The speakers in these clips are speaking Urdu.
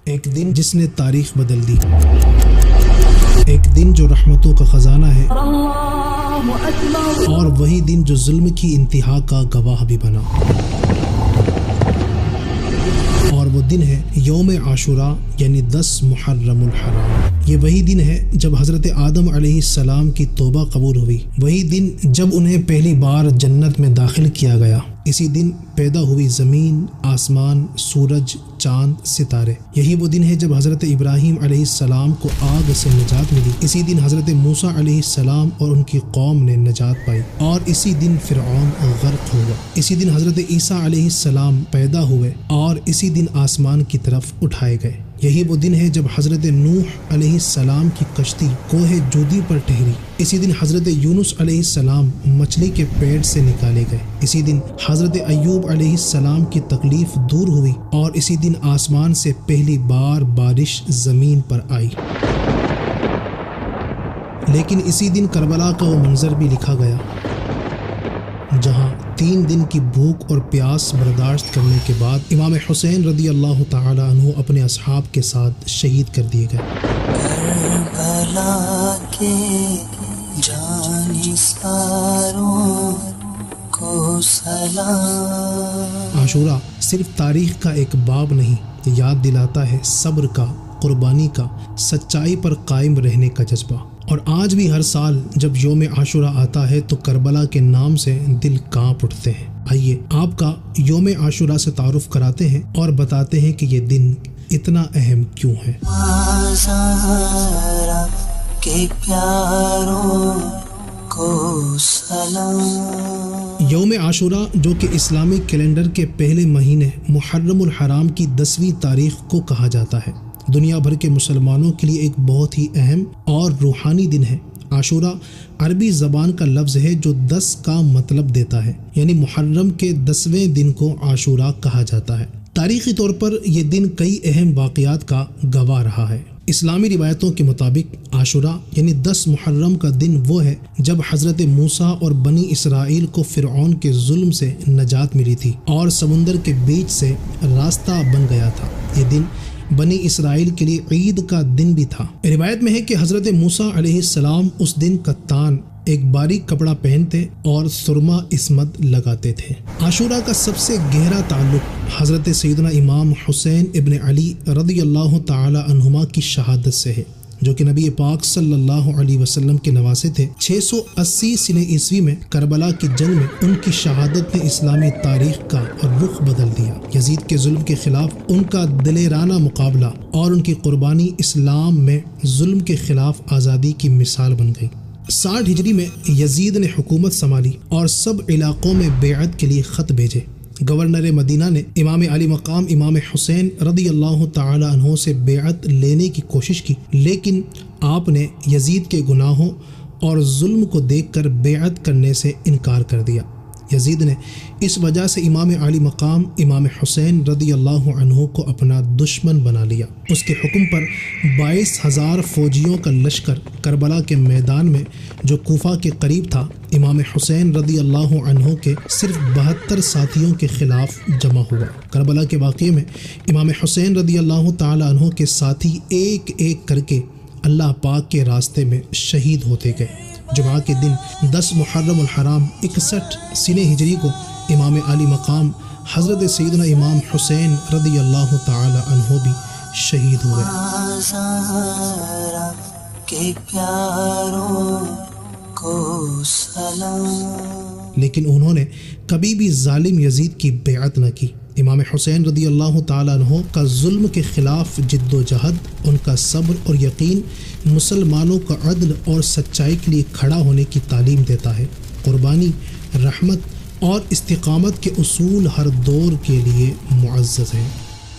ایک دن جس نے تاریخ بدل دی، ایک دن جو رحمتوں کا خزانہ ہے، اور وہی دن جو ظلم کی انتہا کا گواہ بھی بنا، اور وہ دن ہے یوم عاشوراء یعنی 10 محرم الحرام۔ یہ وہی دن ہے جب حضرت آدم علیہ السلام کی توبہ قبول ہوئی، وہی دن جب انہیں پہلی بار جنت میں داخل کیا گیا، اسی دن پیدا ہوئی زمین، آسمان، سورج، چاند، ستارے۔ یہی وہ دن ہے جب حضرت ابراہیم علیہ السلام کو آگ سے نجات ملی، اسی دن حضرت موسیٰ علیہ السلام اور ان کی قوم نے نجات پائی، اور اسی دن فرعون غرق ہوا۔ اسی دن حضرت عیسیٰ علیہ السلام پیدا ہوئے اور اسی دن آسمان کی طرف اٹھائے گئے۔ یہی وہ دن ہے جب حضرت نوح علیہ السلام کی کشتی کوہ جودی پر ٹھہری، اسی دن حضرت یونس علیہ السلام مچھلی کے پیٹ سے نکالے گئے، اسی دن حضرت ایوب علیہ السلام کی تکلیف دور ہوئی، اور اسی دن آسمان سے پہلی بار بارش زمین پر آئی۔ لیکن اسی دن کربلا کا وہ منظر بھی لکھا گیا جہاں 3 دن کی بھوک اور پیاس برداشت کرنے کے بعد امام حسین رضی اللہ تعالی عنہ اپنے اصحاب کے ساتھ شہید کر دیے گئے۔ کربلا کے جانثاروں کو سلام۔ عاشوراء صرف تاریخ کا ایک باب نہیں، یاد دلاتا ہے صبر کا، قربانی کا، سچائی پر قائم رہنے کا جذبہ۔ اور آج بھی ہر سال جب یوم عاشوراء آتا ہے تو کربلا کے نام سے دل کانپ اٹھتے ہیں۔ آئیے آپ کا یوم عاشوراء سے تعارف کراتے ہیں اور بتاتے ہیں کہ یہ دن اتنا اہم کیوں ہے۔ کے پیاروں کو سلام۔ یوم عاشوراء جو کہ اسلامی کیلنڈر کے پہلے مہینے محرم الحرام کی 10ویں تاریخ کو کہا جاتا ہے، دنیا بھر کے مسلمانوں کے لیے ایک بہت ہی اہم اور روحانی دن ہے۔ عاشوراء عربی زبان کا لفظ ہے جو 10 کا مطلب دیتا ہے، یعنی محرم کے 10ویں دن کو عاشوراء کہا جاتا ہے۔ تاریخی طور پر یہ دن کئی اہم واقعات کا گواہ رہا ہے۔ اسلامی روایتوں کے مطابق عاشوراء یعنی 10 محرم کا دن وہ ہے جب حضرت موسیٰ اور بنی اسرائیل کو فرعون کے ظلم سے نجات ملی تھی اور سمندر کے بیچ سے راستہ بن گیا تھا۔ یہ دن بنی اسرائیل کے لیے عید کا دن بھی تھا۔ روایت میں ہے کہ حضرت موسیٰ علیہ السلام اس دن کتان ایک باریک کپڑا پہنتے اور سرما عصمت لگاتے تھے۔ عاشوراء کا سب سے گہرا تعلق حضرت سیدنا امام حسین ابن علی رضی اللہ تعالی عنہما کی شہادت سے ہے، جو کہ نبی پاک صلی اللہ علیہ وسلم کے نواسے تھے۔ 680 سنہ عیسوی میں کربلا کی جنگ میں ان کی شہادت نے اسلامی تاریخ کا رخ بدل دیا۔ یزید کے ظلم کے خلاف ان کا دلیرانہ مقابلہ اور ان کی قربانی اسلام میں ظلم کے خلاف آزادی کی مثال بن گئی۔ 60 ہجری میں یزید نے حکومت سنبھالی اور سب علاقوں میں بیعت کے لیے خط بھیجے۔ گورنر مدینہ نے امام علی مقام امام حسین رضی اللہ تعالی عنہ سے بیعت لینے کی کوشش کی، لیکن آپ نے یزید کے گناہوں اور ظلم کو دیکھ کر بیعت کرنے سے انکار کر دیا۔ یزید نے اس وجہ سے امام علی مقام امام حسین رضی اللہ عنہ کو اپنا دشمن بنا لیا۔ اس کے حکم پر 22,000 فوجیوں کا لشکر کربلا کے میدان میں جو کوفہ کے قریب تھا، امام حسین رضی اللہ عنہ کے صرف 72 ساتھیوں کے خلاف جمع ہوا۔ کربلا کے واقعے میں امام حسین رضی اللہ تعالی عنہ کے ساتھی ایک ایک کر کے اللہ پاک کے راستے میں شہید ہوتے گئے۔ جمعہ کے دن 10 محرم الحرام 61 سنہ ہجری کو امام علی مقام حضرت سیدنا امام حسین رضی اللہ تعالی عنہ بھی شہید ہوئے۔ کے پیاروں کو سلام۔ لیکن انہوں نے کبھی بھی ظالم یزید کی بیعت نہ کی۔ امام حسین رضی اللہ تعالی عنہ کا ظلم کے خلاف جد و جہد، ان کا صبر اور یقین مسلمانوں کا عدل اور سچائی کے لیے کھڑا ہونے کی تعلیم دیتا ہے۔ قربانی، رحمت اور استقامت کے اصول ہر دور کے لیے معزز ہیں۔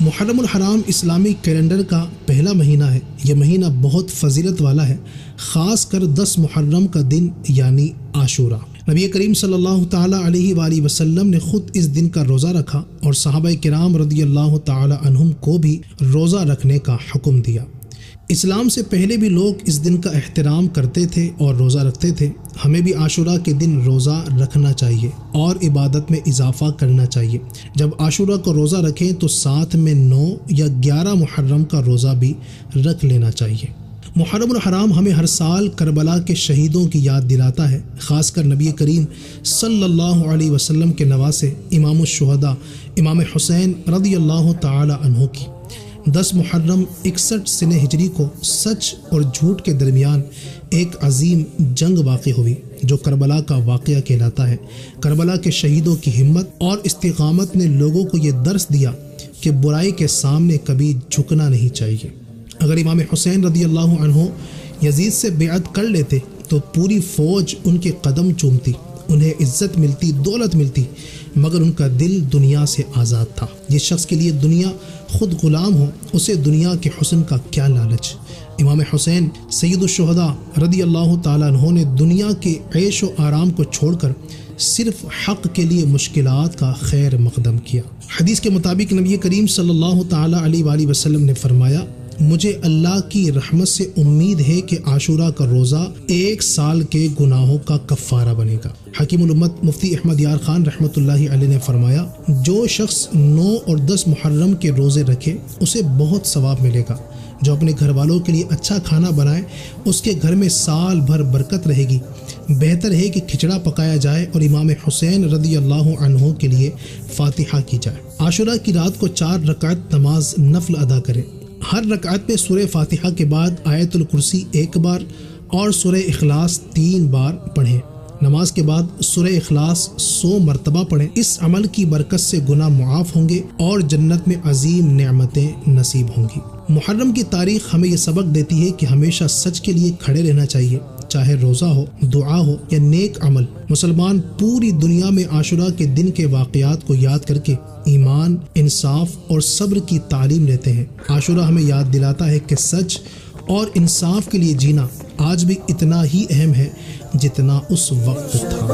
محرم الحرام اسلامی کیلنڈر کا پہلا مہینہ ہے۔ یہ مہینہ بہت فضیلت والا ہے، خاص کر 10 محرم کا دن یعنی عاشوراء۔ نبی کریم صلی اللہ تعالی علیہ وآلہ وسلم نے خود اس دن کا روزہ رکھا اور صحابہ کرام رضی اللہ تعالی عنہم کو بھی روزہ رکھنے کا حکم دیا۔ اسلام سے پہلے بھی لوگ اس دن کا احترام کرتے تھے اور روزہ رکھتے تھے۔ ہمیں بھی عاشورہ کے دن روزہ رکھنا چاہیے اور عبادت میں اضافہ کرنا چاہیے۔ جب عاشورہ کو روزہ رکھیں تو ساتھ میں 9 یا 11 محرم کا روزہ بھی رکھ لینا چاہیے۔ محرم الحرام ہمیں ہر سال کربلا کے شہیدوں کی یاد دلاتا ہے، خاص کر نبی کریم صلی اللہ علیہ وسلم کے نواسے امام الشہداء امام حسین رضی اللہ تعالی عنہ کی۔ 10 محرم 61 سنہ ہجری کو سچ اور جھوٹ کے درمیان ایک عظیم جنگ واقع ہوئی جو کربلا کا واقعہ کہلاتا ہے۔ کربلا کے شہیدوں کی ہمت اور استقامت نے لوگوں کو یہ درس دیا کہ برائی کے سامنے کبھی جھکنا نہیں چاہیے۔ اگر امام حسین رضی اللہ عنہ یزید سے بیعت کر لیتے تو پوری فوج ان کے قدم چومتی، انہیں عزت ملتی، دولت ملتی، مگر ان کا دل دنیا سے آزاد تھا۔ جس شخص کے لیے دنیا خود غلام ہو، اسے دنیا کے حسن کا کیا لالچ۔ امام حسین سید الشہداء رضی اللہ تعالیٰ عنہ نے دنیا کے عیش و آرام کو چھوڑ کر صرف حق کے لیے مشکلات کا خیر مقدم کیا۔ حدیث کے مطابق نبی کریم صلی اللہ تعالیٰ علیہ وآلہ وسلم نے فرمایا، مجھے اللہ کی رحمت سے امید ہے کہ عاشورہ کا روزہ 1 سال کے گناہوں کا کفارہ بنے گا۔ حکیم الامت مفتی احمد یار خان رحمۃ اللہ علیہ نے فرمایا، جو شخص 9 اور 10 محرم کے روزے رکھے اسے بہت ثواب ملے گا۔ جو اپنے گھر والوں کے لیے اچھا کھانا بنائے اس کے گھر میں سال بھر برکت رہے گی۔ بہتر ہے کہ کھچڑا پکایا جائے اور امام حسین رضی اللہ عنہ کے لیے فاتحہ کی جائے۔ عاشورہ کی رات کو 4 رکعت نماز نفل ادا کریں۔ ہر رکعت میں سورہ فاتحہ کے بعد آیت الکرسی 1 بار اور سورہ اخلاص 3 بار پڑھیں۔ نماز کے بعد سورہ اخلاص 100 مرتبہ پڑھیں۔ اس عمل کی برکت سے گناہ معاف ہوں گے اور جنت میں عظیم نعمتیں نصیب ہوں گی۔ محرم کی تاریخ ہمیں یہ سبق دیتی ہے کہ ہمیشہ سچ کے لیے کھڑے رہنا چاہیے، چاہے روزہ ہو، دعا ہو یا نیک عمل۔ مسلمان پوری دنیا میں عاشورہ کے دن کے واقعات کو یاد کر کے ایمان، انصاف اور صبر کی تعلیم لیتے ہیں۔ عاشورہ ہمیں یاد دلاتا ہے کہ سچ اور انصاف کے لیے جینا آج بھی اتنا ہی اہم ہے جتنا اس وقت تھا۔